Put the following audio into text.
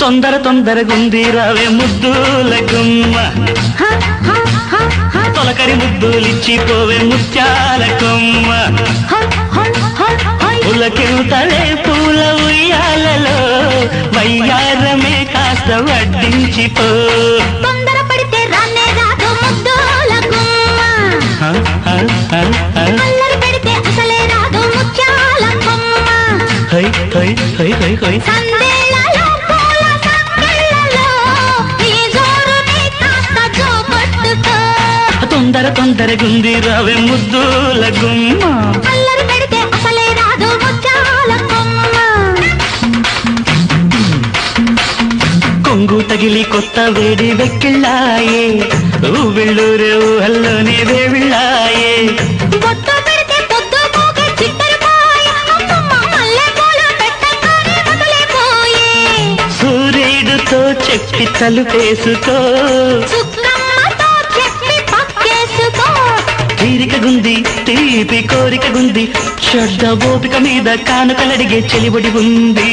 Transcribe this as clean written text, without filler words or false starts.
తొందర తొందరగుంది రావే ముద్దుల గుమ్మ తొలకరి ముద్దులిచ్చిపోవే ముత్యాల కొమ్మ పులకెళ్తలే పూల ఉయ్యాలలో వయ్యారమే కాస్త వడ్డించిపో తొందర పడితే రానే రాదు ముద్దుల గుమ్మ అల్లరి పెడితే అసలే రాదు ముత్యాల కొమ్మ హై హై హై హై హై సందేళ్లలో పూల సంకెళ్లలో ఈ జోరుని కాస్త జోకొట్టుకో తొందర తొందరగుంది రావే ముద్దుల గుమ్మ అల్లరి పెడితే అసలే రాదు ముత్యాల కొమ్మ కొంగు తగిలి కొత్త వేడి వెక్కిళ్ళాయే ఊళ్ళూరే ఊహల్లోనే వేవిళ్ళాయే బొట్టు పెడితే పొద్దు పోగే చిత్తరిపోయ అమ్మమ్మ మల్లె పూలు పెట్టగానే వదిలిపోయే సూర్యుడితో చెప్పి తలుపేసుకో చుక్కమ్మతో చెప్పి పక్కేసుకో తీరిక గుంది తీపి కోరిక గుంది చెడ్డ ఓపిక మీద కానుకలడిగే చెలిబడి ఉంది